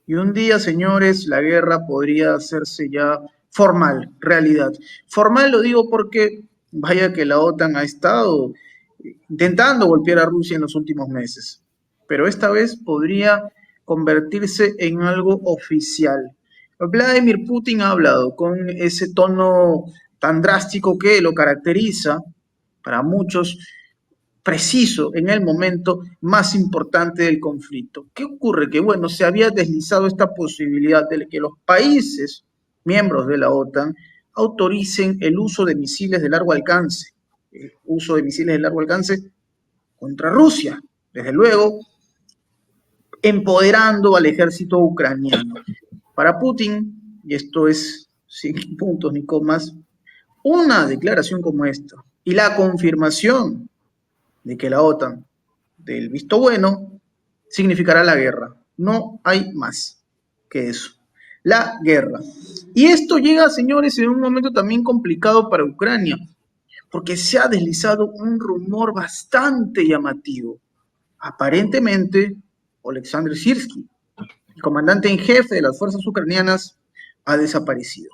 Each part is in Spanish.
Y un día, señores, la guerra podría hacerse ya formal, realidad. Formal lo digo porque vaya que la OTAN ha estado intentando golpear a Rusia en los últimos meses, pero esta vez podría convertirse en algo oficial. Vladimir Putin ha hablado con ese tono tan drástico que lo caracteriza para muchos preciso en el momento más importante del conflicto. ¿Qué ocurre? Que bueno, se había deslizado esta posibilidad de que los países miembros de la OTAN autoricen el uso de misiles de largo alcance, el uso de misiles de largo alcance contra Rusia, desde luego, empoderando al ejército ucraniano. Para Putin, y esto es sin puntos ni comas, una declaración como esta y la confirmación de que la OTAN, del visto bueno, significará la guerra. No hay más que eso. La guerra. Y esto llega, señores, en un momento también complicado para Ucrania, porque se ha deslizado un rumor bastante llamativo. Aparentemente, Oleksandr Sirski, el comandante en jefe de las fuerzas ucranianas, ha desaparecido.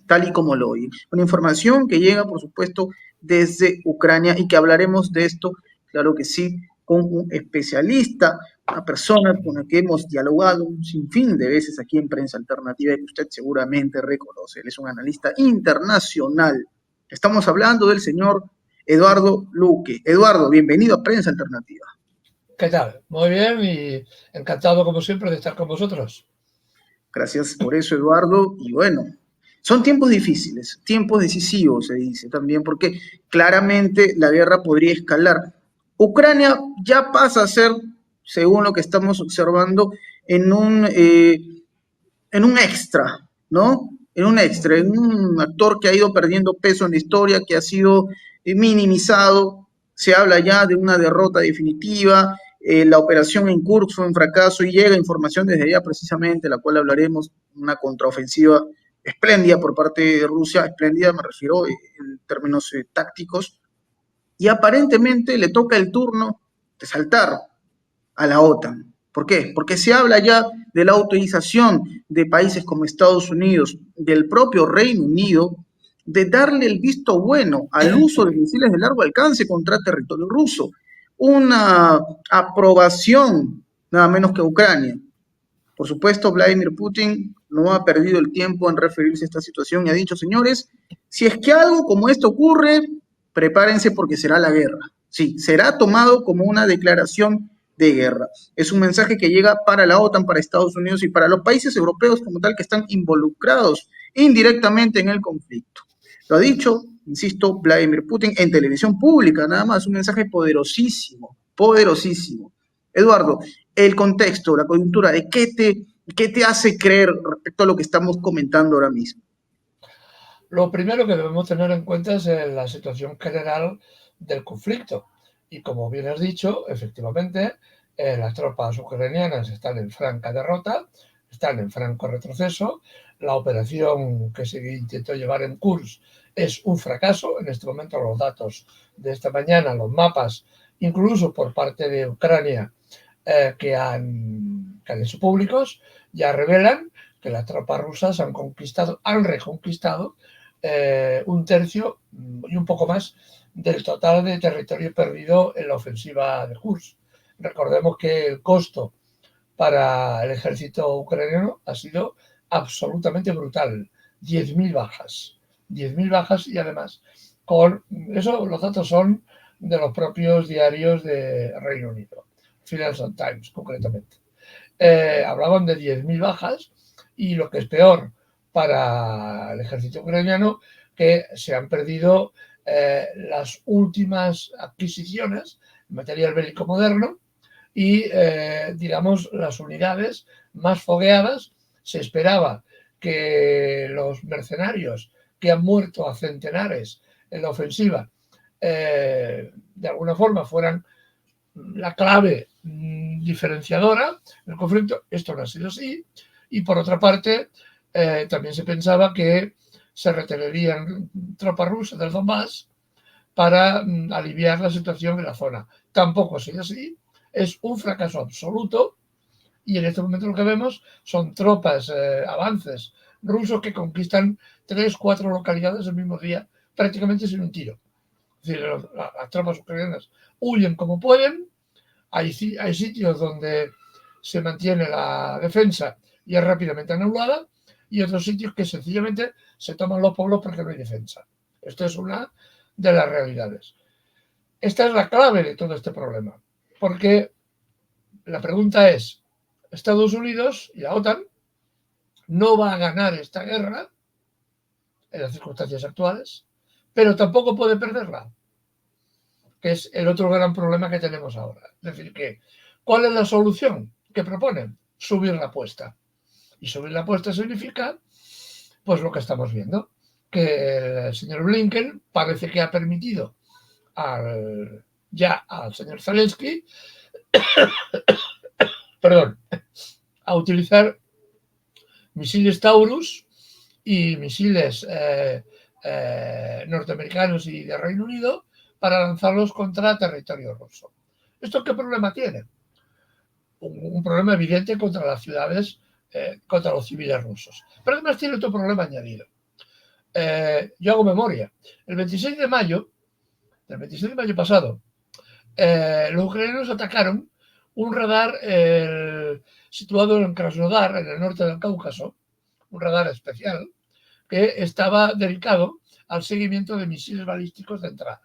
Tal y como lo oí. Una información que llega, por supuesto, desde Ucrania y que hablaremos de esto, claro que sí, con un especialista, una persona con la que hemos dialogado un sinfín de veces aquí en Prensa Alternativa y que usted seguramente reconoce. Él es un analista internacional. Estamos hablando del señor Eduardo Luque. Eduardo, bienvenido a Prensa Alternativa. ¿Qué tal? Muy bien y encantado, como siempre, de estar con vosotros. Gracias por eso, Eduardo. Y bueno, son tiempos difíciles, tiempos decisivos, se dice también, porque claramente la guerra podría escalar. Ucrania ya pasa a ser, según lo que estamos observando, en un extra, ¿no? En un actor que ha ido perdiendo peso en la historia, que ha sido minimizado. Se habla ya de una derrota definitiva. La operación en Kursk fue un fracaso y llega información desde allá precisamente, la cual hablaremos, una contraofensiva espléndida por parte de Rusia, espléndida me refiero en términos tácticos, y aparentemente le toca el turno de saltar a la OTAN. ¿Por qué? Porque se habla ya de la autorización de países como Estados Unidos, del propio Reino Unido, de darle el visto bueno al uso de misiles de largo alcance contra territorio ruso. Una aprobación nada menos que Ucrania. Por supuesto, Vladimir Putin no ha perdido el tiempo en referirse a esta situación y ha dicho, señores, si es que algo como esto ocurre, prepárense porque será la guerra. Sí, será tomado como una declaración de guerra. Es un mensaje que llega para la OTAN, para Estados Unidos y para los países europeos como tal que están involucrados indirectamente en el conflicto. Lo ha dicho, insisto, Vladimir Putin en televisión pública, nada más, un mensaje poderosísimo, poderosísimo. Eduardo, el contexto, la coyuntura, de qué te hace creer respecto a lo que estamos comentando ahora mismo. Lo primero que debemos tener en cuenta es la situación general del conflicto. Y como bien has dicho, efectivamente, las tropas ucranianas están en franca derrota, están en franco retroceso. La operación que se intentó llevar en Kursk es un fracaso. En este momento los datos de esta mañana, los mapas, incluso por parte de Ucrania, que han hecho públicos, ya revelan que las tropas rusas han reconquistado un tercio y un poco más del total de territorio perdido en la ofensiva de Kursk. Recordemos que el costo para el ejército ucraniano ha sido absolutamente brutal. 10.000 bajas. 10.000 bajas y además con eso los datos son de los propios diarios de Reino Unido, Financial Times concretamente. Hablaban de 10.000 bajas y lo que es peor para el ejército ucraniano, que se han perdido las últimas adquisiciones de material bélico moderno y, digamos, las unidades más fogueadas. Se esperaba que los mercenarios que han muerto a centenares en la ofensiva, de alguna forma fueran la clave diferenciadora del conflicto. Esto no ha sido así. Y por otra parte, también se pensaba que se retirarían tropas rusas del Donbass para aliviar la situación en la zona. Tampoco ha sido así. Es un fracaso absoluto Y en este momento lo que vemos son tropas, avances rusos que conquistan 3, 4 localidades el mismo día, prácticamente sin un tiro. Es decir, las tropas ucranianas huyen como pueden, hay sitios donde se mantiene la defensa y es rápidamente anulada, y otros sitios que sencillamente se toman los pueblos porque no hay defensa. Esto es una de las realidades. Esta es la clave de todo este problema, porque la pregunta es, Estados Unidos y la OTAN no va a ganar esta guerra en las circunstancias actuales, pero tampoco puede perderla, que es el otro gran problema que tenemos ahora. Es decir, que ¿cuál es la solución que proponen? Subir la apuesta. Y subir la apuesta significa, pues lo que estamos viendo, que el señor Blinken parece que ha permitido ya al señor Zelensky, perdón, a utilizar misiles Taurus y misiles norteamericanos y de Reino Unido para lanzarlos contra territorio ruso. ¿Esto qué problema tiene? Un problema evidente contra las ciudades, contra los civiles rusos. Pero además tiene otro problema añadido. Yo hago memoria. El 26 de mayo pasado, los ucranianos atacaron un radar situado en Krasnodar, en el norte del Cáucaso, un radar especial, que estaba dedicado al seguimiento de misiles balísticos de entrada.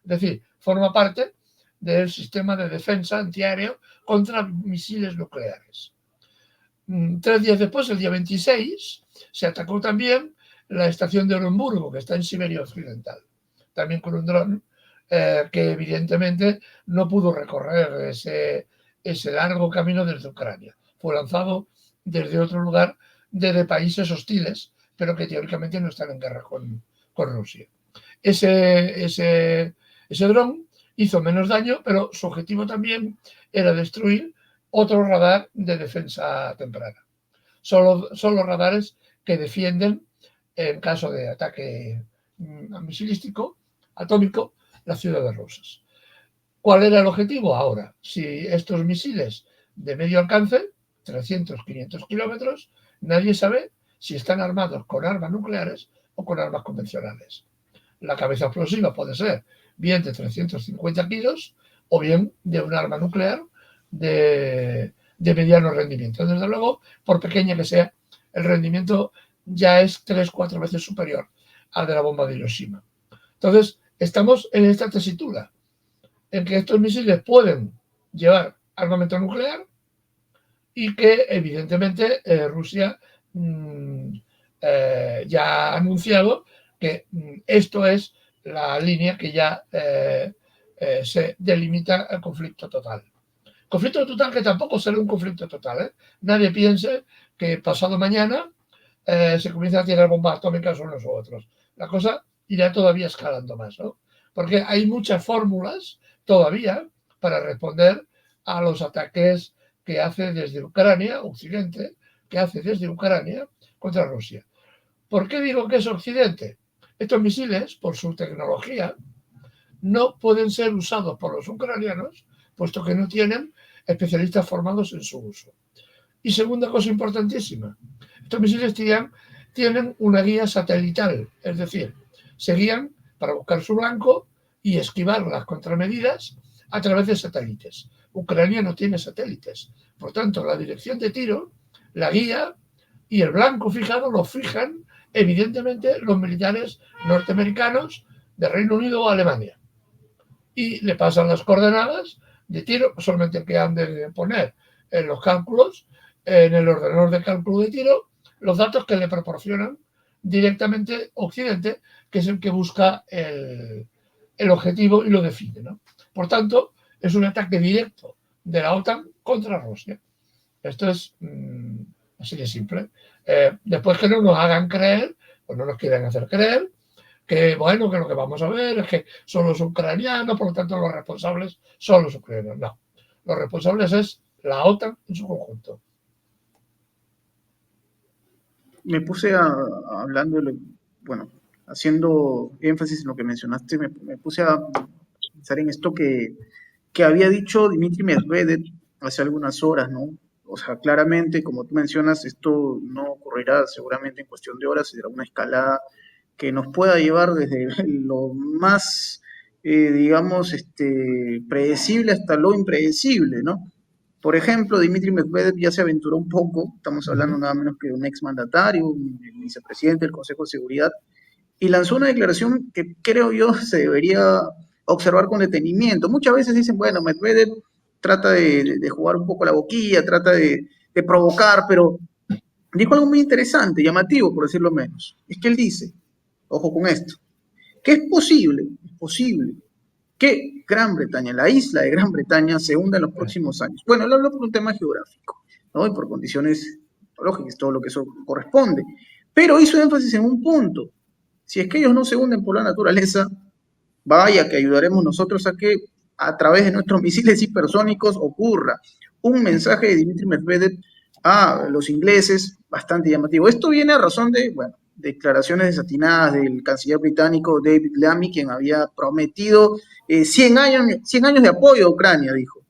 Es decir, forma parte del sistema de defensa antiaéreo contra misiles nucleares. 3 días después, el día 26, se atacó también la estación de Orenburgo, que está en Siberia Occidental, también con un dron que evidentemente no pudo recorrer ese largo camino desde Ucrania. Fue lanzado desde otro lugar, desde países hostiles, pero que teóricamente no están en guerra con Rusia. Ese dron hizo menos daño, pero su objetivo también era destruir otro radar de defensa temprana. Son los radares que defienden en caso de ataque misilístico, atómico, las ciudades rusas. ¿Cuál era el objetivo ahora? Si estos misiles de medio alcance, 300, 500 kilómetros, nadie sabe si están armados con armas nucleares o con armas convencionales. La cabeza explosiva puede ser bien de 350 kilos o bien de un arma nuclear de mediano rendimiento. Desde luego, por pequeña que sea, el rendimiento ya es 3-4 veces superior al de la bomba de Hiroshima. Entonces, estamos en esta tesitura, en que estos misiles pueden llevar armamento nuclear y que, evidentemente, Rusia ya ha anunciado que esto es la línea que ya se delimita el conflicto total. Conflicto total que tampoco será un conflicto total, ¿eh? Nadie piense que pasado mañana se comienzan a tirar bombas atómicas unos u otros. La cosa irá todavía escalando más, ¿no? Porque hay muchas fórmulas todavía para responder a los ataques que hace desde Ucrania, Occidente, que hace desde Ucrania contra Rusia. ¿Por qué digo que es Occidente? Estos misiles, por su tecnología, no pueden ser usados por los ucranianos, puesto que no tienen especialistas formados en su uso. Y segunda cosa importantísima, estos misiles tienen una guía satelital, es decir, se guían para buscar su blanco y esquivar las contramedidas a través de satélites. Ucrania no tiene satélites, por tanto, la dirección de tiro, la guía y el blanco fijado lo fijan, evidentemente, los militares norteamericanos de Reino Unido o Alemania. Y le pasan las coordenadas de tiro, solamente que han de poner en los cálculos, en el ordenador de cálculo de tiro, los datos que le proporcionan directamente Occidente, que es el que busca el objetivo y lo define, ¿no? Por tanto, es un ataque directo de la OTAN contra Rusia. Esto es así de simple. Después que no nos hagan creer, o no nos quieran hacer creer, que bueno, que lo que vamos a ver es que son los ucranianos, por lo tanto los responsables son los ucranianos. No, los responsables es la OTAN en su conjunto. Me puse hablando, bueno, haciendo énfasis en lo que mencionaste, me puse a pensar en esto que había dicho Dmitry Medvedev hace algunas horas, ¿no? O sea, claramente, como tú mencionas, esto no ocurrirá seguramente en cuestión de horas, será una escalada que nos pueda llevar desde lo más, digamos, predecible hasta lo impredecible, ¿no? Por ejemplo, Dmitry Medvedev ya se aventuró un poco, estamos hablando Ujú. nada menos que de un exmandatario, un vicepresidente del Consejo de Seguridad, y lanzó una declaración que creo yo se debería observar con detenimiento. Muchas veces dicen, bueno, Medvedev trata de jugar un poco la boquilla, trata de provocar, pero dijo algo muy interesante, llamativo, por decirlo menos. Es que él dice, ojo con esto, que es posible que Gran Bretaña, la isla de Gran Bretaña, se hunda en los próximos años. Bueno, él habló por un tema geográfico, ¿no? Y por condiciones lógicas, todo lo que eso corresponde. Pero hizo énfasis en un punto. Si es que ellos no se hunden por la naturaleza, vaya que ayudaremos nosotros a que a través de nuestros misiles hipersónicos ocurra un mensaje de Dmitry Medvedev a los ingleses bastante llamativo. Esto viene a razón de, bueno, declaraciones desatinadas del canciller británico David Lammy, quien había prometido 100 años de apoyo a Ucrania, dijo,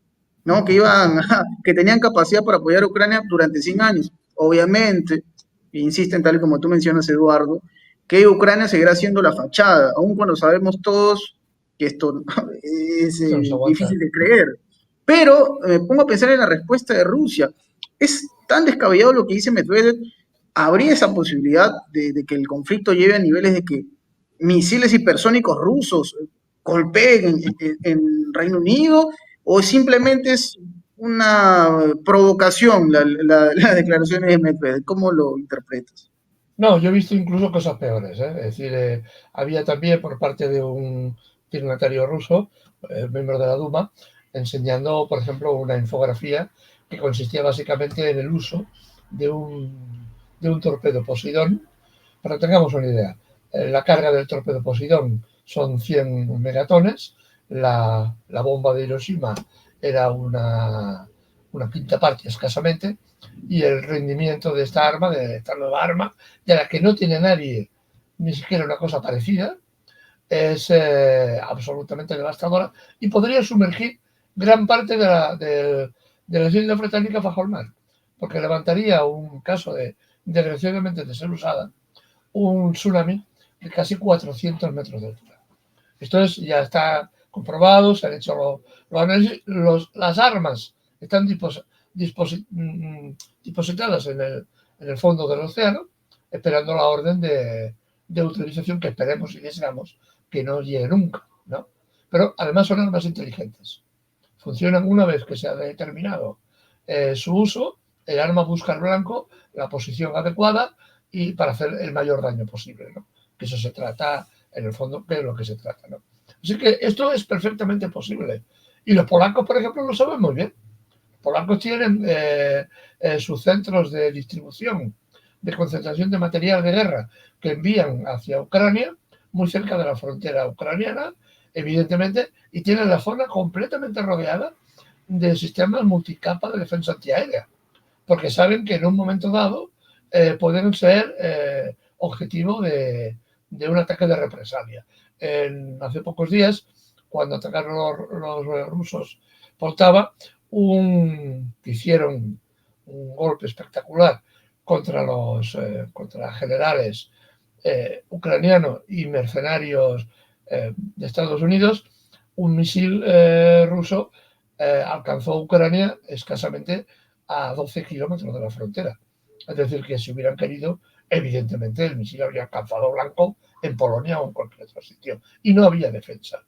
¿no? Que tenían capacidad para apoyar a Ucrania durante 100 años. Obviamente, insisten, tal y como tú mencionas, Eduardo, que Ucrania seguirá siendo la fachada, aun cuando sabemos todos que esto es Esto no se difícil aguanta. de creer. Pero me pongo a pensar en la respuesta de Rusia. Es tan descabellado lo que dice Medvedev. ¿Habría esa posibilidad de que el conflicto lleve a niveles de que misiles hipersónicos rusos golpeen en Reino Unido? ¿O simplemente es una provocación las declaraciones de Medvedev? ¿Cómo lo interpretas? No, yo he visto incluso cosas peores, ¿eh? Es decir, había también por parte de un dignatario ruso, miembro de la Duma, enseñando, por ejemplo, una infografía que consistía básicamente en el uso de un torpedo Poseidón. Para que tengamos una idea, la carga del torpedo Poseidón son 100 megatones, la bomba de Hiroshima era una quinta parte escasamente, y el rendimiento de esta arma, de esta nueva arma, de la que no tiene nadie ni siquiera una cosa parecida, es absolutamente devastadora y podría sumergir gran parte de las islas británicas bajo el mar, porque levantaría un caso de, desgraciadamente, de ser usada, un tsunami de casi 400 metros de altura. Esto ya está comprobado, se han hecho los análisis, las armas están depositadas en el fondo del océano, esperando la orden de utilización que esperemos y deseamos que no llegue nunca, ¿no? Pero además son armas inteligentes. Funcionan una vez que se ha determinado su uso, el arma busca el blanco, la posición adecuada y para hacer el mayor daño posible, ¿no? Que eso se trata, en el fondo, de lo que se trata, ¿no? Así que esto es perfectamente posible. Y los polacos, por ejemplo, lo saben muy bien. Los polacos tienen sus centros de distribución, de concentración de material de guerra que envían hacia Ucrania, muy cerca de la frontera ucraniana, evidentemente, y tienen la zona completamente rodeada de sistemas multicapa de defensa antiaérea, porque saben que en un momento dado pueden ser objetivo de un ataque de represalia. Hace pocos días, cuando atacaron los rusos Poltava, hicieron un golpe espectacular contra generales ucranianos y mercenarios de Estados Unidos. Un misil ruso alcanzó Ucrania escasamente a 12 kilómetros de la frontera. Es decir, que si hubieran querido, evidentemente el misil habría alcanzado blanco en Polonia o en cualquier otro sitio. Y no había defensa.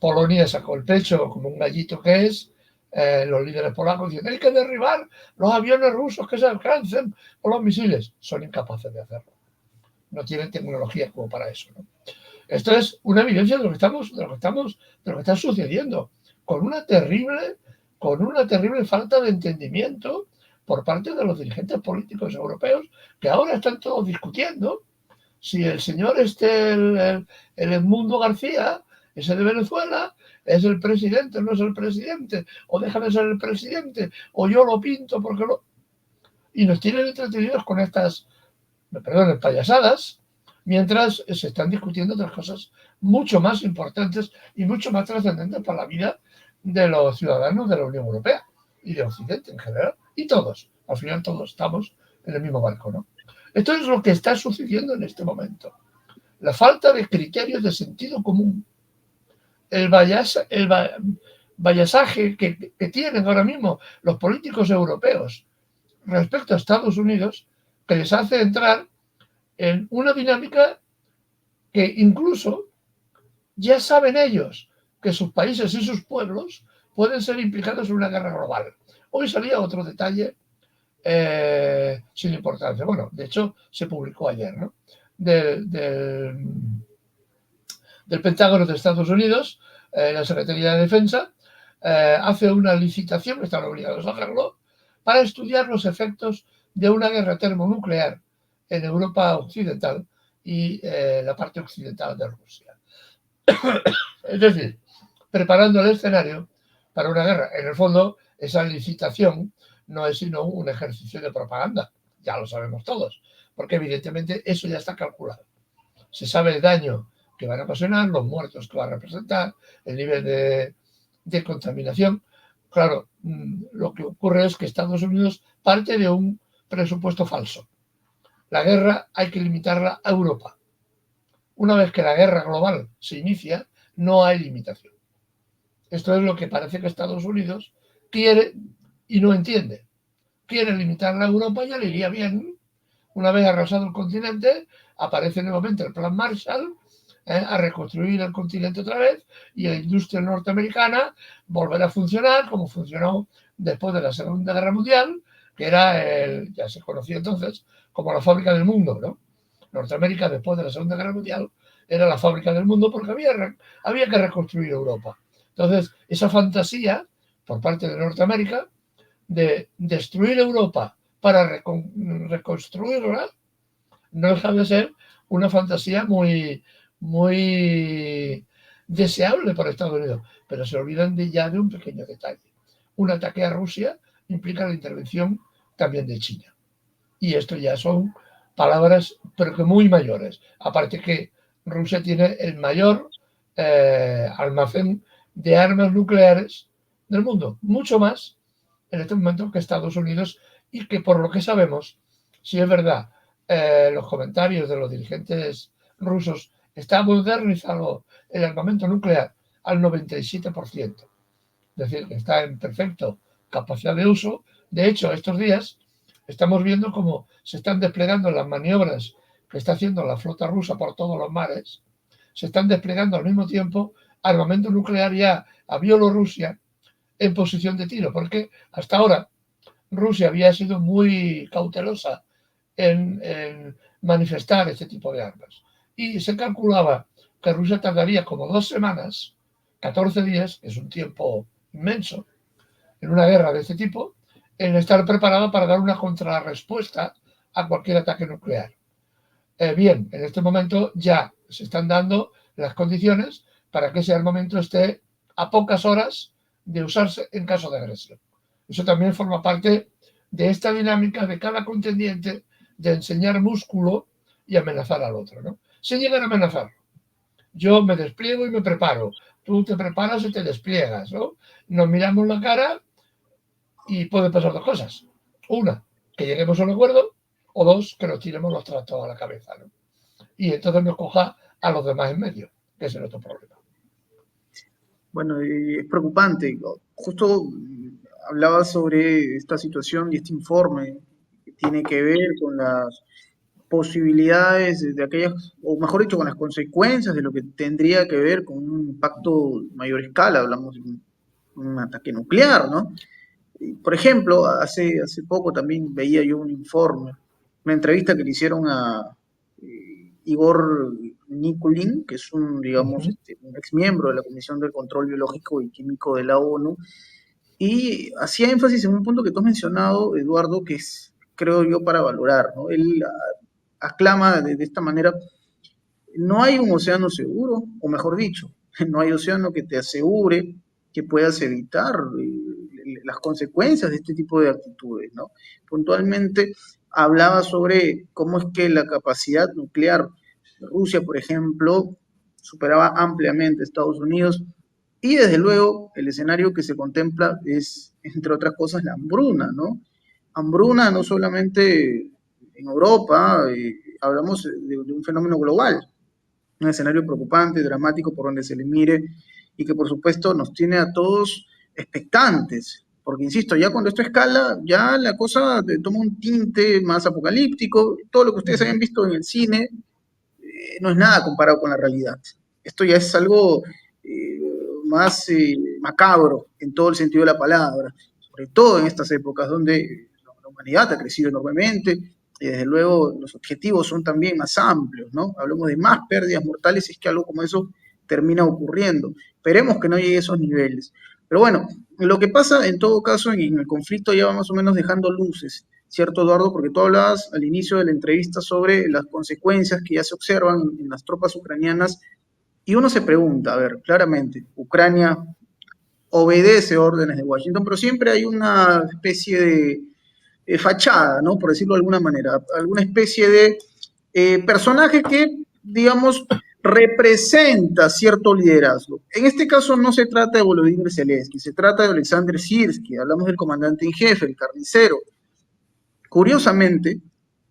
Polonia sacó el pecho como un gallito que es. Los líderes polacos dicen, hay que derribar los aviones rusos que se alcancen por los misiles. Son incapaces de hacerlo. No tienen tecnología como para eso, ¿no? Esto es una evidencia de lo que está sucediendo, con con una terrible falta de entendimiento por parte de los dirigentes políticos europeos, que ahora están todos discutiendo si el señor el Edmundo García, ese de Venezuela, es el presidente o no es el presidente, o deja de ser el presidente, o yo lo pinto porque lo... Y nos tienen entretenidos con estas, me perdonen, payasadas, mientras se están discutiendo otras cosas mucho más importantes y mucho más trascendentes para la vida de los ciudadanos de la Unión Europea. y de Occidente en general, y todos, al final todos estamos en el mismo barco, ¿no? Esto es lo que está sucediendo en este momento. La falta de criterios de sentido común, el vallasaje que tienen ahora mismo los políticos europeos respecto a Estados Unidos, que les hace entrar en una dinámica que incluso ya saben ellos que sus países y sus pueblos pueden ser implicados en una guerra global. Hoy salía otro detalle sin importancia. Bueno, de hecho, se publicó ayer, ¿no? Del Pentágono de Estados Unidos, la Secretaría de Defensa, hace una licitación, están obligados a hacerlo, para estudiar los efectos de una guerra termonuclear en Europa Occidental y la parte occidental de Rusia. Es decir, preparando el escenario para una guerra. En el fondo, esa licitación no es sino un ejercicio de propaganda, ya lo sabemos todos, porque evidentemente eso ya está calculado. Se sabe el daño que van a ocasionar, los muertos que va a representar, el nivel de contaminación. Claro, lo que ocurre es que Estados Unidos parte de un presupuesto falso. La guerra hay que limitarla a Europa. Una vez que la guerra global se inicia, no hay limitación. Esto es lo que parece que Estados Unidos quiere y no entiende. Quiere limitarla a Europa, ya le iría bien. Una vez arrasado el continente, aparece nuevamente el Plan Marshall, a reconstruir el continente otra vez y la industria norteamericana volverá a funcionar como funcionó después de la Segunda Guerra Mundial, que era, ya se conocía entonces, como la fábrica del mundo, ¿no? Norteamérica, después de la Segunda Guerra Mundial, era la fábrica del mundo porque había que reconstruir Europa. Entonces, esa fantasía por parte de Norteamérica de destruir Europa para reconstruirla no deja de ser una fantasía muy deseable para Estados Unidos, pero se olvidan ya de un pequeño detalle. Un ataque a Rusia implica la intervención también de China. Y esto ya son palabras, pero que muy mayores. Aparte que Rusia tiene el mayor almacén de armas nucleares del mundo, mucho más en este momento que Estados Unidos, y que por lo que sabemos, si es verdad, los comentarios de los dirigentes rusos, está modernizado el armamento nuclear al 97%, es decir, que está en perfecto capacidad de uso. De hecho, estos días estamos viendo cómo se están desplegando las maniobras que está haciendo la flota rusa por todos los mares, se están desplegando al mismo tiempo armamento nuclear ya a Bielorrusia en posición de tiro, porque hasta ahora Rusia había sido muy cautelosa en manifestar este tipo de armas. Y se calculaba que Rusia tardaría como 2 semanas, 14 días, que es un tiempo inmenso, en una guerra de este tipo, en estar preparada para dar una contrarrespuesta a cualquier ataque nuclear. Bien, en este momento ya se están dando las condiciones para que ese armamento esté a pocas horas de usarse en caso de agresión. Eso también forma parte de esta dinámica de cada contendiente de enseñar músculo y amenazar al otro, ¿no? Sin llegar a amenazarlo. Yo me despliego y me preparo. Tú te preparas y te despliegas, ¿no? Nos miramos la cara y pueden pasar dos cosas. Una, que lleguemos a un acuerdo, o dos, que nos tiremos los trastos a la cabeza, ¿no? Y entonces nos coja a los demás en medio, que es el otro problema. Bueno, es preocupante. Justo hablaba sobre esta situación y este informe que tiene que ver con las posibilidades de aquellas, o mejor dicho, con las consecuencias de lo que tendría que ver con un impacto de mayor escala, hablamos de un ataque nuclear, ¿no? Por ejemplo, hace poco también veía yo un informe, una entrevista que le hicieron a Igor Nikulin, que es un, digamos, un ex miembro de la Comisión del Control Biológico y Químico de la ONU, y hacía énfasis en un punto que tú has mencionado, Eduardo, que es, creo yo, para valorar, ¿no? Él aclama de esta manera: no hay un océano seguro, o mejor dicho, no hay océano que te asegure que puedas evitar las consecuencias de este tipo de actitudes, ¿no? Puntualmente hablaba sobre cómo es que la capacidad nuclear de Rusia, por ejemplo, superaba ampliamente a Estados Unidos Y desde luego, el escenario que se contempla es, entre otras cosas, la hambruna, ¿no? Hambruna no solamente en Europa, hablamos de un fenómeno global, un escenario preocupante, dramático por donde se le mire y que por supuesto nos tiene a todos expectantes, porque insisto, ya cuando esto escala, ya la cosa toma un tinte más apocalíptico, todo lo que ustedes hayan visto en el cine no es nada comparado con la realidad. Esto ya es algo eh, más macabro en todo el sentido de la palabra, sobre todo en estas épocas donde la humanidad ha crecido enormemente y desde luego los objetivos son también más amplios, ¿no? Hablamos de más pérdidas mortales si es que algo como eso termina ocurriendo. Esperemos que no llegue a esos niveles. Pero bueno, lo que pasa en todo caso en el conflicto ya va más o menos dejando luces. ¿Cierto, Eduardo? Porque tú hablabas al inicio de la entrevista sobre las consecuencias que ya se observan en las tropas ucranianas y uno se pregunta, a ver, claramente, Ucrania obedece órdenes de Washington, pero siempre hay una especie de fachada, ¿no? Por decirlo de alguna manera, alguna especie de personaje que, digamos, representa cierto liderazgo. En este caso no se trata de Volodymyr Zelensky, se trata de Alexander Sirski, hablamos del comandante en jefe, el carnicero. Curiosamente,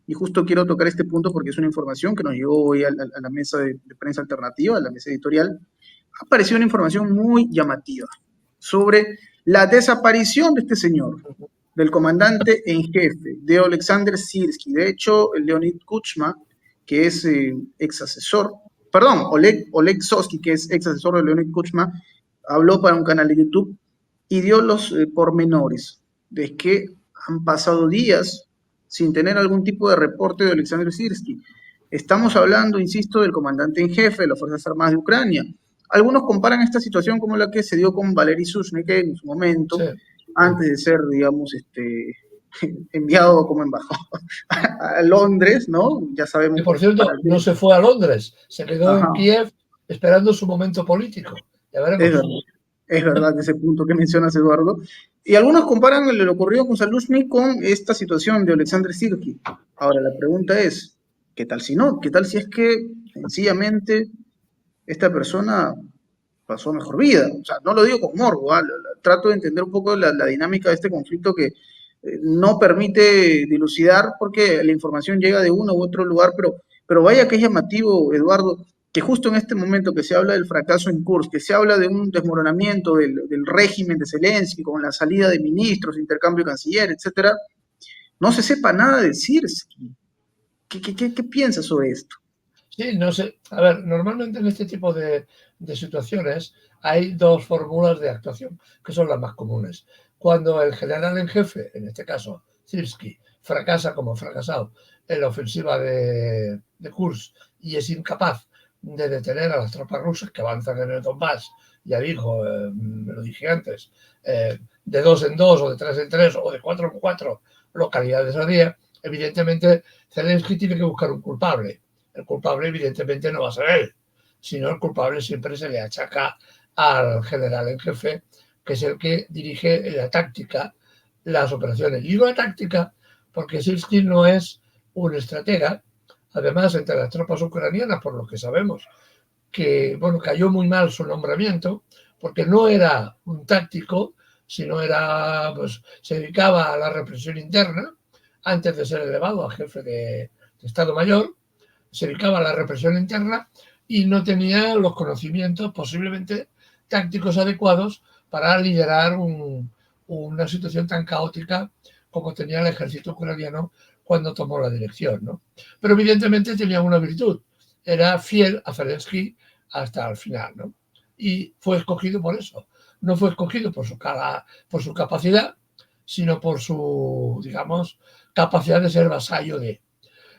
y justo quiero tocar este punto porque es una información que nos llegó hoy a la mesa de prensa alternativa, a la mesa editorial, apareció una información muy llamativa sobre la desaparición de este señor, del comandante en jefe, de Alexander Sirski. De hecho, Leonid Kuchma, que es ex asesor, perdón, Oleg Sosky, que es ex asesor de Leonid Kuchma, habló para un canal de YouTube y dio los pormenores de que han pasado días sin tener algún tipo de reporte de Alexander Sirski. Estamos hablando, insisto, del comandante en jefe de las Fuerzas Armadas de Ucrania. Algunos comparan esta situación como la que se dio con Valery Sushnik en su momento, Sí. antes de ser, digamos, enviado como embajador a Londres, ¿no? Ya Y sabemos por para cierto, no qué. se fue a Londres, se quedó Ajá, en Kiev esperando su momento político. Ya es veremos. verdad. Es verdad ese punto que mencionas, Eduardo. Y algunos comparan lo ocurrido con Salushny con esta situación de Alexander Sirki. Ahora, la pregunta es, ¿qué tal si no? ¿Qué tal si es que sencillamente esta persona pasó a mejor vida? O sea, no lo digo con morbo, ¿ah? Trato de entender un poco la dinámica de este conflicto que no permite dilucidar porque la información llega de uno u otro lugar, pero vaya que es llamativo, Eduardo, que justo en este momento que se habla del fracaso en Kursk, que se habla de un desmoronamiento del régimen de Zelensky con la salida de ministros, intercambio de canciller, etcétera, no se sepa nada de Sirski. ¿Qué piensas sobre esto? Sí, no sé. A ver, normalmente en este tipo de situaciones hay dos fórmulas de actuación que son las más comunes. Cuando el general en jefe, en este caso Sirski, fracasa como fracasado en la ofensiva de Kursk y es incapaz de detener a las tropas rusas que avanzan en el Donbass, ya dijo, me lo dije antes, de 2 en 2 o de 3 en 3 o de 4 en 4 localidades al día, evidentemente Zelensky tiene que buscar un culpable. El culpable evidentemente no va a ser él, sino el culpable siempre se le achaca al general en jefe, que es el que dirige la táctica, las operaciones. Y digo la táctica porque Sirski no es un estratega, además entre las tropas ucranianas, por lo que sabemos, que bueno, cayó muy mal su nombramiento, porque no era un táctico, sino era, pues, se dedicaba a la represión interna, antes de ser elevado a jefe de Estado Mayor, se dedicaba a la represión interna y no tenía los conocimientos posiblemente tácticos adecuados para liderar una situación tan caótica como tenía el ejército ucraniano cuando tomó la dirección, ¿no? Pero evidentemente tenía una virtud, era fiel a Zelensky hasta el final, ¿no? Y fue escogido por eso. No fue escogido por su capacidad, sino por su, digamos, capacidad de ser vasallo de.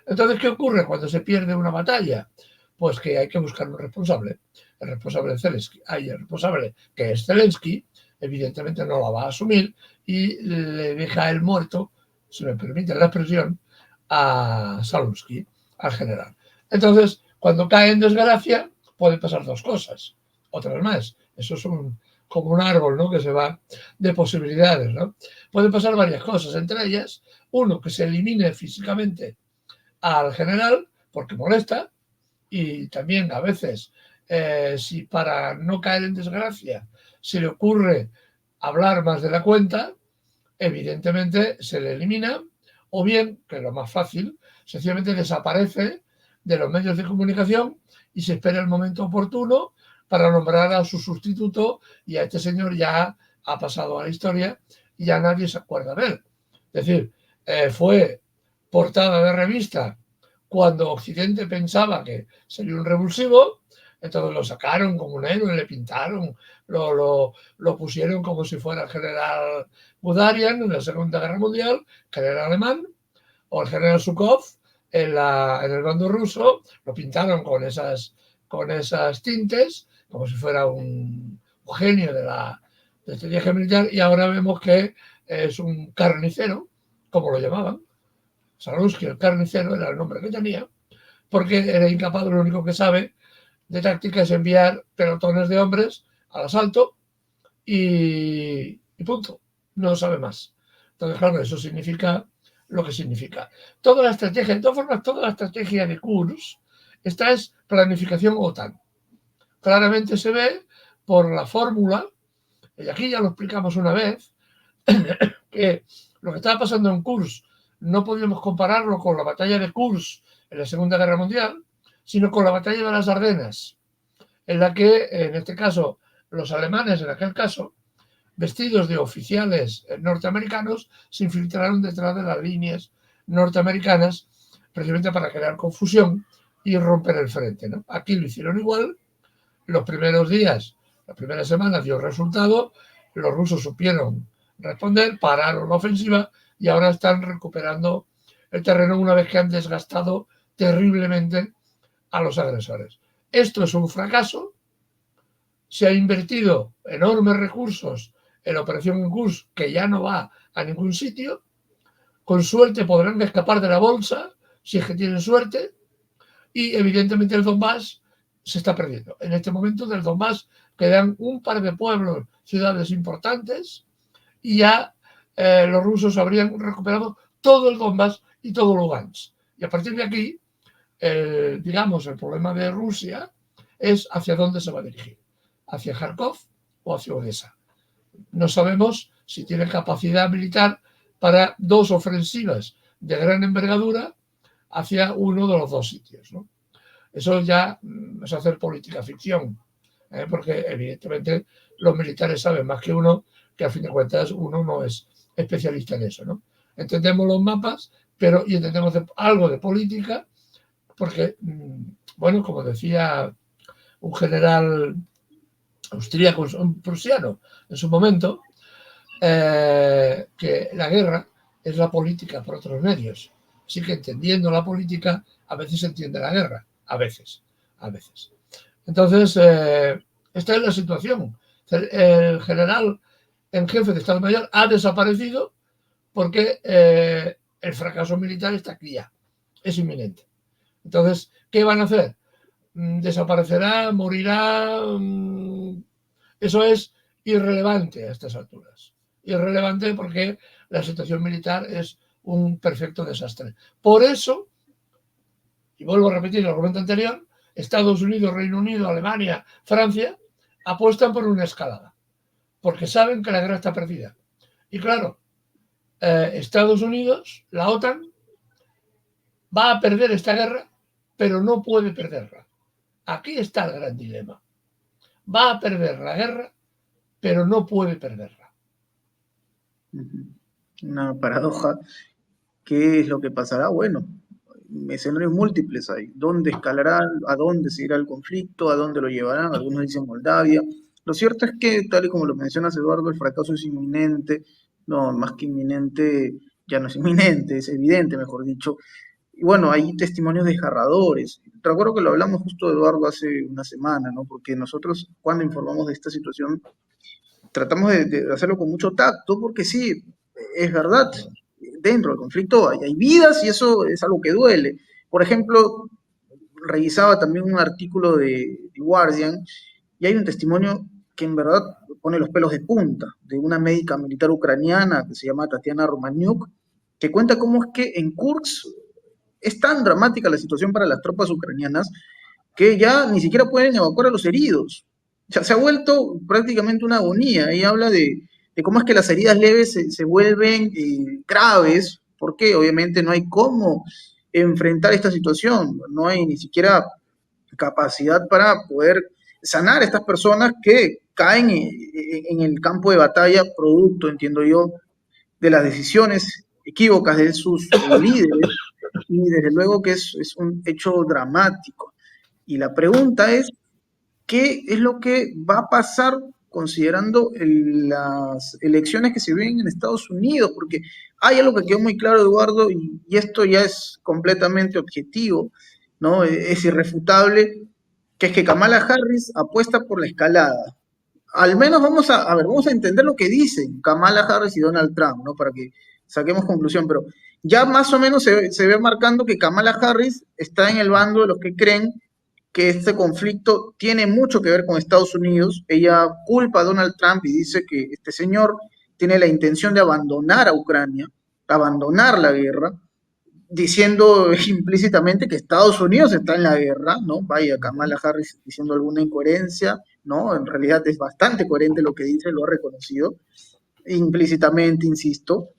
Entonces, ¿qué ocurre cuando se pierde una batalla? Pues que hay que buscar un responsable. El responsable de Zelensky, el responsable que es Zelensky, evidentemente no la va a asumir y le deja el muerto, si me permite la expresión, a Salunsky, al general. Entonces, cuando cae en desgracia, pueden pasar dos cosas, otras más. Eso es como un árbol, ¿no? Que se va de posibilidades, ¿no? Pueden pasar varias cosas, entre ellas, uno, que se elimine físicamente al general porque molesta y también a veces si para no caer en desgracia si le ocurre hablar más de la cuenta, evidentemente se le elimina, o bien, que es lo más fácil, sencillamente desaparece de los medios de comunicación y se espera el momento oportuno para nombrar a su sustituto, y a este señor ya ha pasado a la historia y ya nadie se acuerda de él. Es decir, fue portada de revista cuando Occidente pensaba que sería un revulsivo, entonces lo sacaron como un héroe, le pintaron, lo pusieron como si fuera el general Guderian en la Segunda Guerra Mundial, que era alemán, o el general Zhukov en el bando ruso, lo pintaron con esas tintes, como si fuera un genio de la estrategia militar, y ahora vemos que es un carnicero, como lo llamaban. Saluski, el carnicero, era el nombre que tenía, porque era incapaz, lo único que sabe de táctica es enviar pelotones de hombres al asalto y punto. No sabe más. Entonces, claro, eso significa lo que significa. Toda la estrategia, de todas formas, toda la estrategia de Kursk, esta es planificación OTAN. Claramente se ve por la fórmula, y aquí ya lo explicamos una vez, que lo que estaba pasando en Kursk no podíamos compararlo con la batalla de Kursk en la Segunda Guerra Mundial, sino con la batalla de las Ardenas, en la que, en este caso, los alemanes, en aquel caso, vestidos de oficiales norteamericanos, se infiltraron detrás de las líneas norteamericanas, precisamente para crear confusión y romper el frente, ¿no? Aquí lo hicieron igual. Los primeros días, las primeras semanas dio resultado, los rusos supieron responder, pararon la ofensiva y ahora están recuperando el terreno una vez que han desgastado terriblemente a los agresores. Esto es un fracaso. Se ha invertido enormes recursos en la operación en Kursk, que ya no va a ningún sitio. Con suerte podrán escapar de la bolsa, si es que tienen suerte, y evidentemente el Donbass se está perdiendo. En este momento del Donbass quedan un par de pueblos, ciudades importantes, y ya los rusos habrían recuperado todo el Donbass y todo Lugansk. Y a partir de aquí, digamos, el problema de Rusia es hacia dónde se va a dirigir, hacia Kharkov o hacia Odessa. No sabemos si tiene capacidad militar para dos ofensivas de gran envergadura hacia uno de los dos sitios, ¿no? Eso ya es hacer política ficción, porque evidentemente los militares saben más que uno, que a fin de cuentas uno no es especialista en eso, ¿no? Entendemos los mapas, pero y entendemos algo de política, porque, bueno, como decía un general austríaco, un prusiano en su momento, que la guerra es la política por otros medios. Así que entendiendo la política, a veces se entiende la guerra, a veces. Entonces, esta es la situación. El general en jefe de Estado Mayor ha desaparecido porque el fracaso militar está aquí ya, es inminente. Entonces, ¿qué van a hacer? ¿Desaparecerá? ¿Morirá? Eso es irrelevante a estas alturas. Irrelevante porque la situación militar es un perfecto desastre. Por eso, y vuelvo a repetir el argumento anterior, Estados Unidos, Reino Unido, Alemania, Francia apuestan por una escalada, porque saben que la guerra está perdida. Y claro, Estados Unidos, la OTAN, va a perder esta guerra, pero no puede perderla. Aquí está el gran dilema. Va a perder la guerra, pero no puede perderla. Una paradoja. ¿Qué es lo que pasará? Bueno, escenarios múltiples hay. ¿Dónde escalarán? ¿A dónde se irá el conflicto? ¿A dónde lo llevarán? Algunos dicen Moldavia. Lo cierto es que, tal y como lo mencionas, Eduardo, el fracaso es inminente. No, más que inminente, ya no es inminente, es evidente, mejor dicho. Y bueno, hay testimonios desgarradores. Te recuerdo que lo hablamos justo, Eduardo, hace una semana, ¿no? Porque nosotros, cuando informamos de esta situación, tratamos de hacerlo con mucho tacto, porque sí, es verdad, dentro del conflicto hay vidas y eso es algo que duele. Por ejemplo, revisaba también un artículo de Guardian y hay un testimonio que en verdad pone los pelos de punta, de una médica militar ucraniana que se llama Tatiana Romaniuk, que cuenta cómo es que en Kursk es tan dramática la situación para las tropas ucranianas que ya ni siquiera pueden evacuar a los heridos. se ha vuelto prácticamente una agonía. Ella habla de cómo es que las heridas leves se vuelven graves, porque obviamente no hay cómo enfrentar esta situación, no hay ni siquiera capacidad para poder sanar a estas personas que caen en el campo de batalla producto, entiendo yo, de las decisiones equívocas de sus líderes, y desde luego que es un hecho dramático. Y la pregunta es, ¿qué es lo que va a pasar considerando las elecciones que se vienen en Estados Unidos? Porque hay algo que quedó muy claro, Eduardo, y esto ya es completamente objetivo, ¿no? Es irrefutable, que es que Kamala Harris apuesta por la escalada. Al menos a ver, vamos a entender lo que dicen Kamala Harris y Donald Trump, ¿no? Para que saquemos conclusión, pero ya más o menos se ve marcando que Kamala Harris está en el bando de los que creen que este conflicto tiene mucho que ver con Estados Unidos. Ella culpa a Donald Trump y dice que este señor tiene la intención de abandonar a Ucrania, abandonar la guerra, diciendo implícitamente que Estados Unidos está en la guerra, ¿no? Vaya, Kamala Harris diciendo alguna incoherencia, ¿no? En realidad es bastante coherente lo que dice, lo ha reconocido, implícitamente, insisto.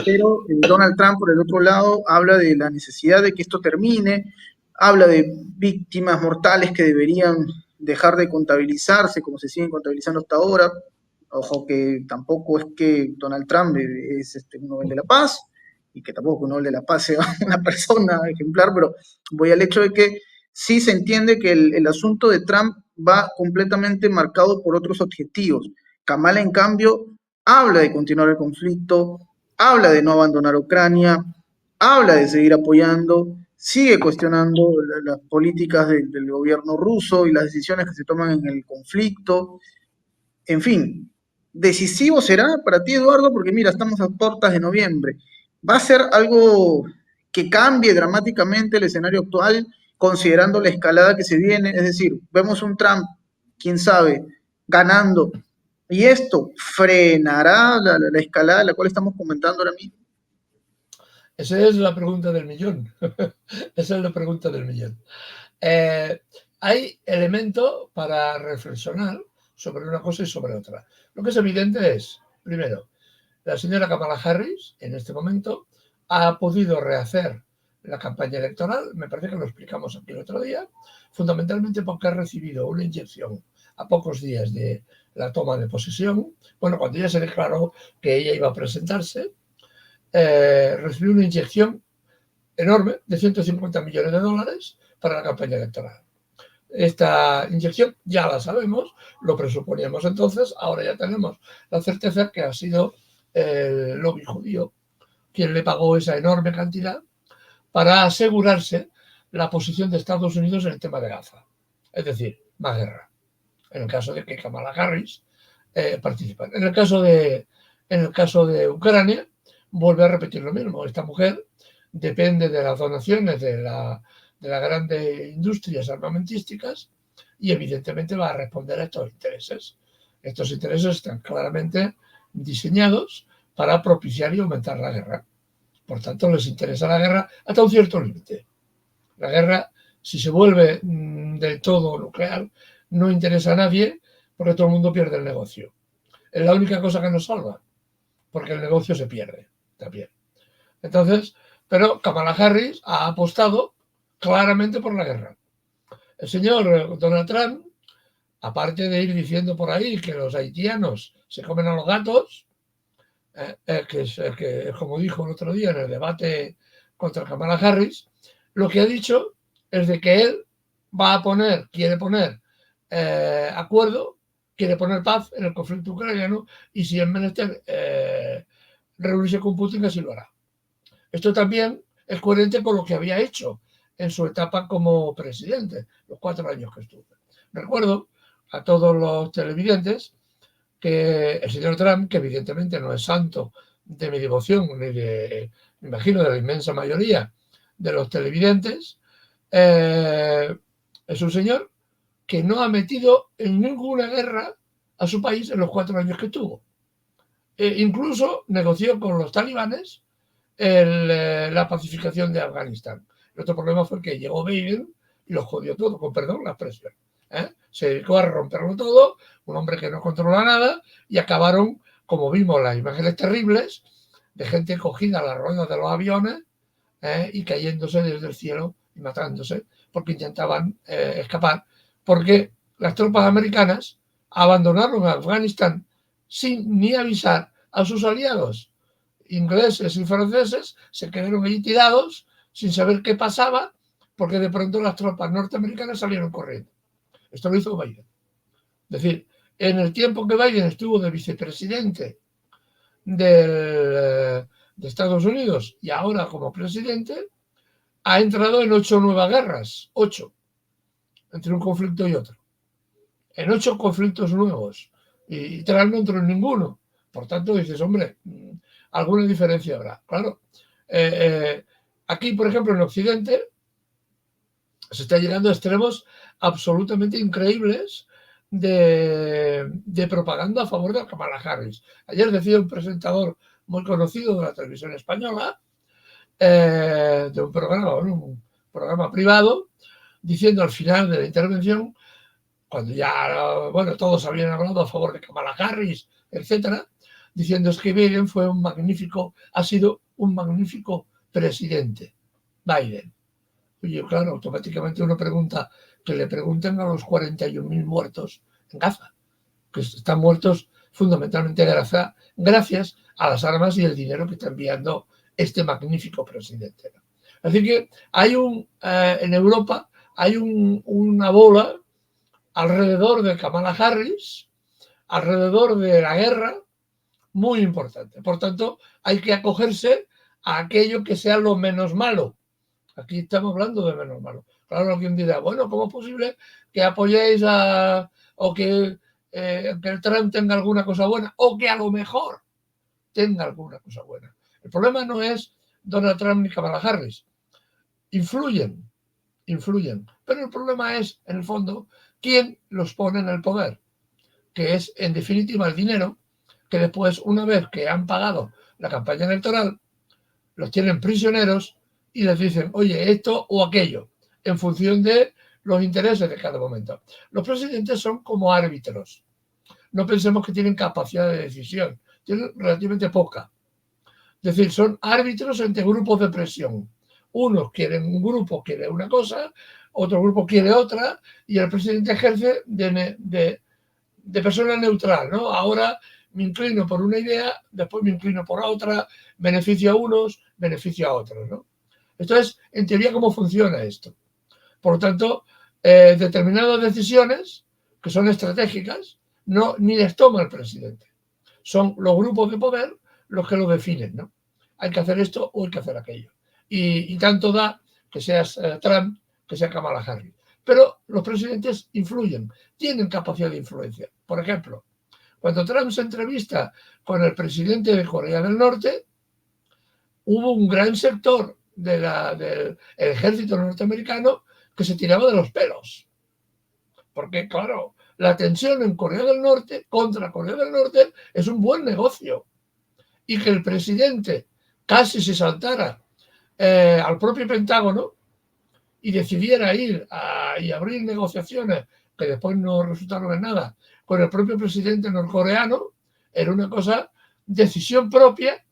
Pero Donald Trump, por el otro lado, habla de la necesidad de que esto termine, habla de víctimas mortales que deberían dejar de contabilizarse como se siguen contabilizando hasta ahora. Ojo que tampoco es que Donald Trump es un Nobel de la Paz y que tampoco un Nobel de la Paz sea una persona ejemplar, pero voy al hecho de que sí se entiende que el asunto de Trump va completamente marcado por otros objetivos. Kamala, en cambio, habla de continuar el conflicto, habla de no abandonar Ucrania, habla de seguir apoyando, sigue cuestionando las políticas del gobierno ruso y las decisiones que se toman en el conflicto. En fin, decisivo será para ti, Eduardo, porque mira, estamos a puertas de noviembre. ¿Va a ser algo que cambie dramáticamente el escenario actual, considerando la escalada que se viene? Es decir, vemos un Trump, quién sabe, ganando. ¿Y esto frenará la escalada de la cual estamos comentando ahora mismo? Esa es la pregunta del millón. Esa es la pregunta del millón. Hay elementos para reflexionar sobre una cosa y sobre otra. Lo que es evidente es, primero, la señora Kamala Harris, en este momento, ha podido rehacer la campaña electoral, me parece que lo explicamos aquí el otro día, fundamentalmente porque ha recibido una inyección a pocos días de la toma de posesión. Bueno, cuando ya se declaró que ella iba a presentarse, recibió una inyección enorme de 150 millones de dólares para la campaña electoral. Esta inyección ya la sabemos, lo presuponíamos entonces, ahora ya tenemos la certeza que ha sido el lobby judío quien le pagó esa enorme cantidad para asegurarse la posición de Estados Unidos en el tema de Gaza. Es decir, más guerra. En el caso de que Kamala Harris participe. En el caso de Ucrania, vuelve a repetir lo mismo. Esta mujer depende de las donaciones de las grandes industrias armamentísticas y evidentemente va a responder a estos intereses. Estos intereses están claramente diseñados para propiciar y aumentar la guerra. Por tanto, les interesa la guerra hasta un cierto límite. La guerra, si se vuelve del todo nuclear, no interesa a nadie porque todo el mundo pierde el negocio. Es la única cosa que nos salva, porque el negocio se pierde también. Entonces, pero Kamala Harris ha apostado claramente por la guerra. El señor Donald Trump, aparte de ir diciendo por ahí que los haitianos se comen a los gatos, que como dijo el otro día en el debate contra Kamala Harris, lo que ha dicho es de que él quiere poner acuerdo, quiere poner paz en el conflicto ucraniano y si es menester reunirse con Putin, así lo hará. Esto también es coherente con lo que había hecho en su etapa como presidente, los 4 años que estuvo. Recuerdo a todos los televidentes que el señor Trump, que evidentemente no es santo de mi devoción, ni de, me imagino, de la inmensa mayoría de los televidentes, es un señor que no ha metido en ninguna guerra a su país en los 4 años que tuvo. Incluso negoció con los talibanes la pacificación de Afganistán. El otro problema fue que llegó Biden y lo jodió todo, con perdón la expresión. Se dedicó a romperlo todo, un hombre que no controla nada, y acabaron, como vimos las imágenes terribles, de gente cogida a las ruedas de los aviones y cayéndose desde el cielo y matándose porque intentaban escapar, porque las tropas americanas abandonaron Afganistán sin ni avisar a sus aliados ingleses y franceses, se quedaron allí tirados sin saber qué pasaba, porque de pronto las tropas norteamericanas salieron corriendo. Esto lo hizo Biden. Es decir, en el tiempo que Biden estuvo de vicepresidente de Estados Unidos y ahora como presidente, ha entrado en 8 nuevas guerras, 8, entre un conflicto y otro, en 8 conflictos nuevos, y Trump no entró en ninguno. Por tanto, dices, hombre, alguna diferencia habrá. Claro, aquí, por ejemplo, en Occidente, se está llegando a extremos absolutamente increíbles de propaganda a favor de Kamala Harris. Ayer decía un presentador muy conocido de la televisión española, de un programa privado, diciendo al final de la intervención, cuando ya, bueno, todos habían hablado a favor de Kamala Harris, etcétera, diciendo es que Biden ha sido un magnífico presidente, Biden. Oye, claro, automáticamente uno pregunta, que le pregunten a los 41.000 muertos en Gaza, que están muertos fundamentalmente gracias a las armas y el dinero que está enviando este magnífico presidente. Así que hay en Europa hay una bola alrededor de Kamala Harris, alrededor de la guerra, muy importante. Por tanto, hay que acogerse a aquello que sea lo menos malo. Aquí estamos hablando de menos malo. Claro, alguien dirá, bueno, ¿cómo es posible que apoyéis o que el Trump tenga alguna cosa buena o que a lo mejor tenga alguna cosa buena? El problema no es Donald Trump ni Kamala Harris. Influyen, pero el problema es, en el fondo, quién los pone en el poder, que es, en definitiva, el dinero, que después, una vez que han pagado la campaña electoral, los tienen prisioneros y les dicen, oye, esto o aquello, en función de los intereses de cada momento. Los presidentes son como árbitros. No pensemos que tienen capacidad de decisión, tienen relativamente poca. Es decir, son árbitros entre grupos de presión. Un grupo quiere una cosa, otro grupo quiere otra, y el presidente ejerce de persona neutral, ¿no? Ahora me inclino por una idea, después me inclino por otra, beneficio a unos, beneficio a otros, ¿no? Esto es, en teoría, cómo funciona esto. Por lo tanto, determinadas decisiones que son estratégicas, ni les toma el presidente. Son los grupos de poder los que lo definen, ¿no? Hay que hacer esto o hay que hacer aquello. Y tanto da que seas Trump, que sea Kamala Harris. Pero los presidentes influyen, tienen capacidad de influencia. Por ejemplo, cuando Trump se entrevista con el presidente de Corea del Norte, hubo un gran sector del ejército norteamericano que se tiraba de los pelos. Porque, claro, la tensión en Corea del Norte, contra Corea del Norte, es un buen negocio. Y que el presidente casi se saltara al propio Pentágono y decidiera ir y abrir negociaciones que después no resultaron en nada con el propio presidente norcoreano, era una cosa, decisión propia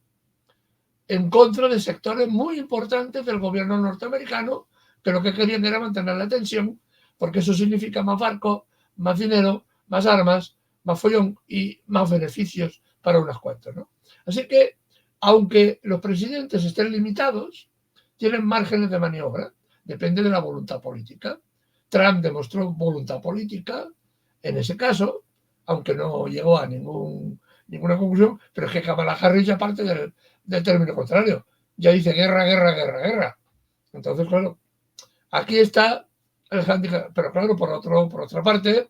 en contra de sectores muy importantes del gobierno norteamericano que lo que querían era mantener la tensión, porque eso significa más barcos, más dinero, más armas, más follón y más beneficios para unas cuantas, ¿no? Así que, aunque los presidentes estén limitados, tienen márgenes de maniobra, depende de la voluntad política. Trump demostró voluntad política en ese caso, aunque no llegó a ninguna conclusión, pero es que Kamala Harris ya parte del término contrario. Ya dice guerra, guerra, guerra, guerra. Entonces, claro, aquí está el handicap. Pero claro, por otra parte,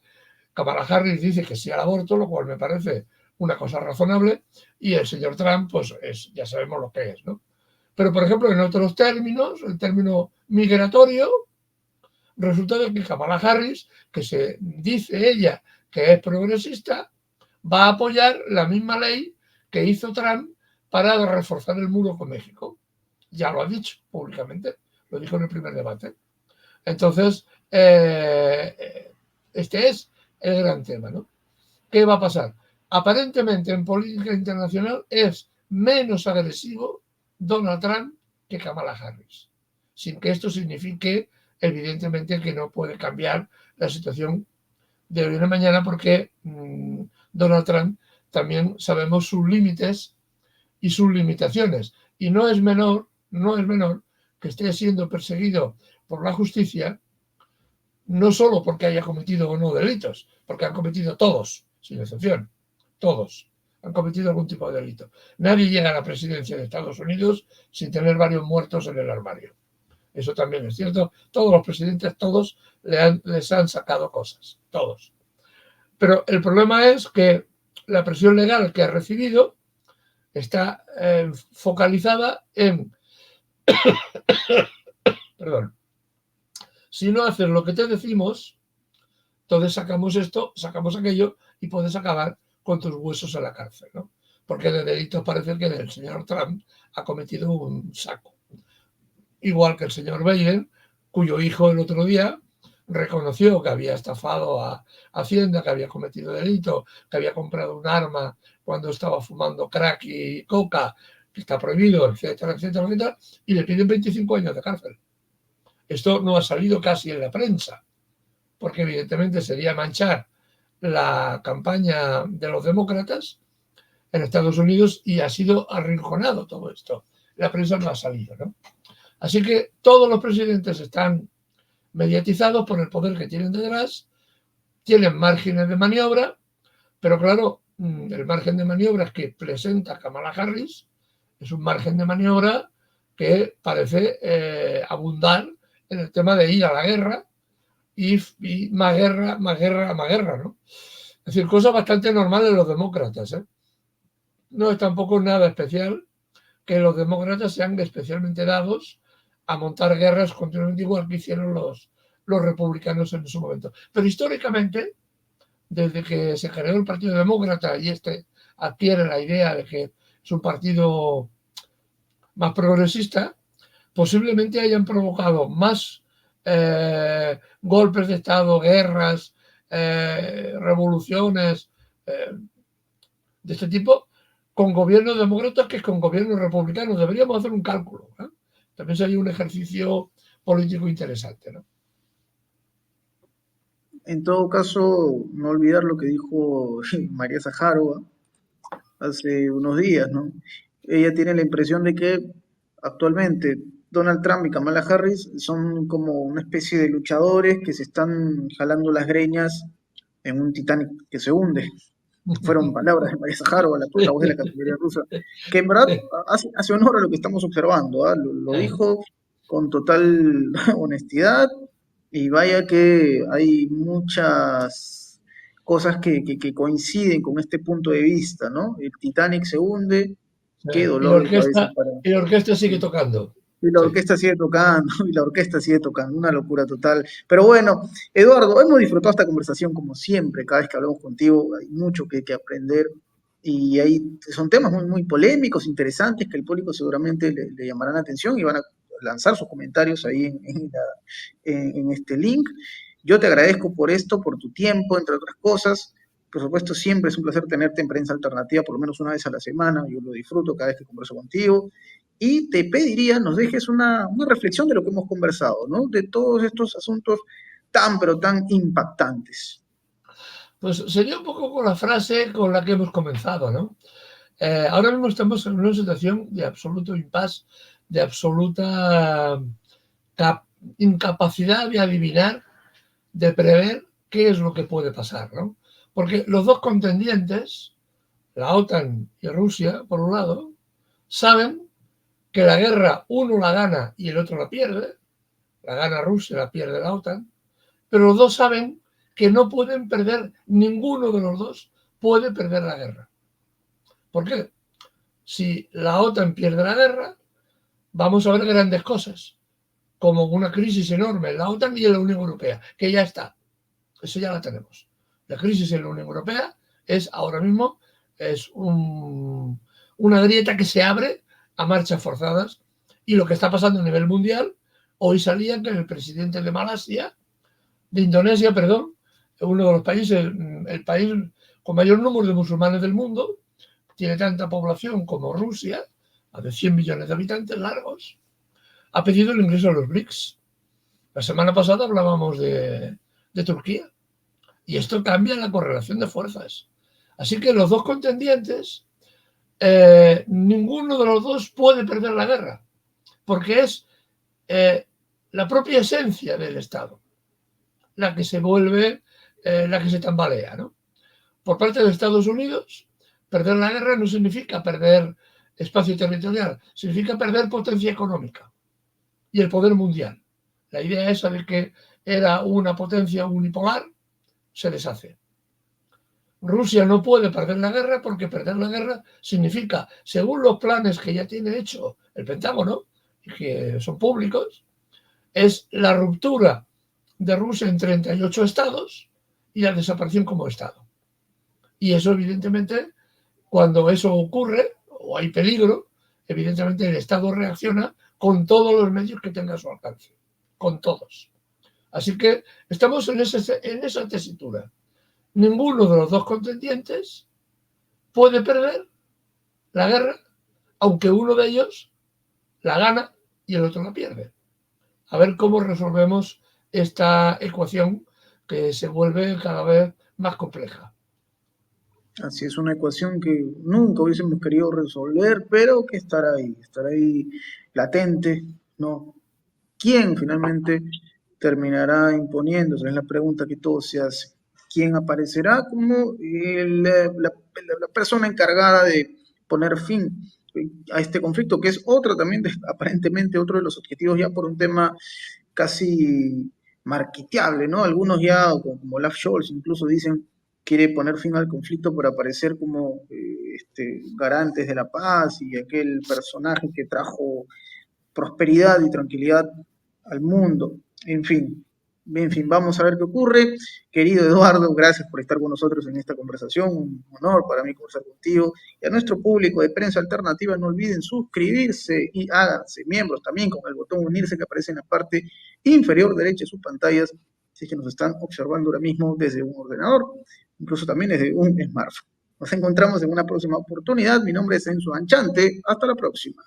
Kamala Harris dice que sí al aborto, lo cual me parece una cosa razonable, y el señor Trump, pues ya sabemos lo que es, ¿no? Pero, por ejemplo, en otros términos, el término migratorio, resulta que Kamala Harris, que se dice ella que es progresista, va a apoyar la misma ley que hizo Trump para reforzar el muro con México. Ya lo ha dicho públicamente, lo dijo en el primer debate. Entonces, Este es el gran tema, ¿no? ¿Qué va a pasar? Aparentemente en política internacional es menos agresivo Donald Trump que Kamala Harris, sin que esto signifique evidentemente que no puede cambiar la situación de hoy a mañana, porque Donald Trump también sabemos sus límites y sus limitaciones, y no es menor que esté siendo perseguido por la justicia, no solo porque haya cometido o no delitos, porque han cometido todos, sin excepción, todos han cometido algún tipo de delito. Nadie llega a la presidencia de Estados Unidos sin tener varios muertos en el armario. Eso también es cierto. Todos los presidentes, todos les han sacado cosas, todos. Pero el problema es que la presión legal que ha recibido está focalizada en perdón, si no haces lo que te decimos, entonces sacamos esto, sacamos aquello y puedes acabar con tus huesos en la cárcel, ¿no? Porque de delitos parece que el señor Trump ha cometido un saco. Igual que el señor Biden, cuyo hijo el otro día reconoció que había estafado a Hacienda, que había cometido delito, que había comprado un arma cuando estaba fumando crack y coca, que está prohibido, etcétera, etcétera, etcétera, y le piden 25 años de cárcel. Esto no ha salido casi en la prensa, porque evidentemente sería manchar la campaña de los demócratas en Estados Unidos, y ha sido arrinconado todo esto. La prensa no ha salido, ¿no? Así que todos los presidentes están mediatizados por el poder que tienen detrás, tienen márgenes de maniobra, pero claro, el margen de maniobra que presenta Kamala Harris es un margen de maniobra que parece abundar en el tema de ir a la guerra y más guerra, más guerra, más guerra, ¿no? Es decir, cosas bastante normales de los demócratas, ¿eh? No es tampoco nada especial que los demócratas sean especialmente dados a montar guerras continuamente, igual que hicieron los republicanos en su momento. Pero históricamente, desde que se creó el Partido Demócrata y este adquiere la idea de que es un partido más progresista, posiblemente hayan provocado más golpes de Estado, guerras, revoluciones de este tipo con gobiernos demócratas que con gobiernos republicanos. Deberíamos hacer un cálculo, ¿eh? También sería un ejercicio político interesante, ¿no? En todo caso, no olvidar lo que dijo María Zaharova hace unos días, ¿no? Ella tiene la impresión de que actualmente Donald Trump y Kamala Harris son como una especie de luchadores que se están jalando las greñas en un Titanic que se hunde. Fueron palabras de María Zaharova, la portavoz de la Cancillería rusa, que en verdad hace honor a lo que estamos observando, ¿ah? Lo dijo con total honestidad, y vaya que hay muchas cosas que coinciden con este punto de vista, ¿no? El Titanic se hunde, qué dolor de cabeza para... Y la orquesta sigue tocando. Y la Sí. orquesta sigue tocando, y la orquesta sigue tocando, una locura total. Pero bueno, Eduardo, hemos disfrutado esta conversación como siempre, cada vez que hablamos contigo hay mucho que aprender, y ahí son temas muy, muy polémicos, interesantes, que el público seguramente le llamarán la atención y van a lanzar sus comentarios ahí en este link. Yo te agradezco por esto, por tu tiempo, entre otras cosas. Por supuesto, siempre es un placer tenerte en Prensa Alternativa por lo menos una vez a la semana. Yo lo disfruto cada vez que converso contigo. Y te pediría nos dejes una reflexión de lo que hemos conversado, ¿no? De todos estos asuntos tan, pero tan impactantes. Pues sería un poco con la frase con la que hemos comenzado, ¿no? Ahora mismo estamos en una situación de absoluto impasse, de absoluta incapacidad de adivinar, de prever qué es lo que puede pasar, ¿no? Porque los dos contendientes, la OTAN y Rusia, por un lado, saben que la guerra uno la gana y el otro la pierde, la gana Rusia, la pierde la OTAN, pero los dos saben que no pueden perder, ninguno de los dos puede perder la guerra. ¿Por qué? Si la OTAN pierde la guerra, vamos a ver grandes cosas, como una crisis enorme en la OTAN y en la Unión Europea, que ya está, eso ya la tenemos. La crisis en la Unión Europea es ahora mismo una grieta que se abre a marchas forzadas, y lo que está pasando a nivel mundial, hoy salía que el presidente de Malasia, de Indonesia, perdón, uno de los países, el país con mayor número de musulmanes del mundo, tiene tanta población como Rusia, a de 100 millones de habitantes largos, ha pedido el ingreso a los BRICS. La semana pasada hablábamos de Turquía y esto cambia la correlación de fuerzas. Así que los dos contendientes, ninguno de los dos puede perder la guerra, porque es la propia esencia del Estado la que se vuelve, la que se tambalea, ¿no? Por parte de Estados Unidos, perder la guerra no significa perder espacio territorial, significa perder potencia económica y el poder mundial. La idea esa de que era una potencia unipolar se deshace. Rusia no puede perder la guerra porque perder la guerra significa, según los planes que ya tiene hecho el Pentágono, y que son públicos, es la ruptura de Rusia en 38 estados y la desaparición como estado. Y eso, evidentemente, cuando eso ocurre o hay peligro, evidentemente el Estado reacciona con todos los medios que tenga a su alcance, con todos. Así que estamos en esa tesitura. Ninguno de los dos contendientes puede perder la guerra, aunque uno de ellos la gana y el otro la pierde. A ver cómo resolvemos esta ecuación que se vuelve cada vez más compleja. Así es una ecuación que nunca hubiésemos querido resolver, pero que estará ahí latente, ¿no? ¿Quién finalmente terminará imponiéndose? Es la pregunta que todos se hacen. ¿Quién aparecerá como la persona encargada de poner fin a este conflicto, que es otro también, aparentemente otro de los objetivos ya por un tema casi marketeable, ¿no? Algunos ya, como Olaf Scholz, incluso dicen quiere poner fin al conflicto por aparecer como garantes de la paz y aquel personaje que trajo prosperidad y tranquilidad al mundo. En fin, vamos a ver qué ocurre. Querido Eduardo, gracias por estar con nosotros en esta conversación. Un honor para mí conversar contigo. Y a nuestro público de Prensa Alternativa, no olviden suscribirse y háganse miembros también con el botón unirse que aparece en la parte inferior derecha de sus pantallas, si es que nos están observando ahora mismo desde un ordenador, incluso también desde un smartphone. Nos encontramos en una próxima oportunidad. Mi nombre es Enzo Anchante. Hasta la próxima.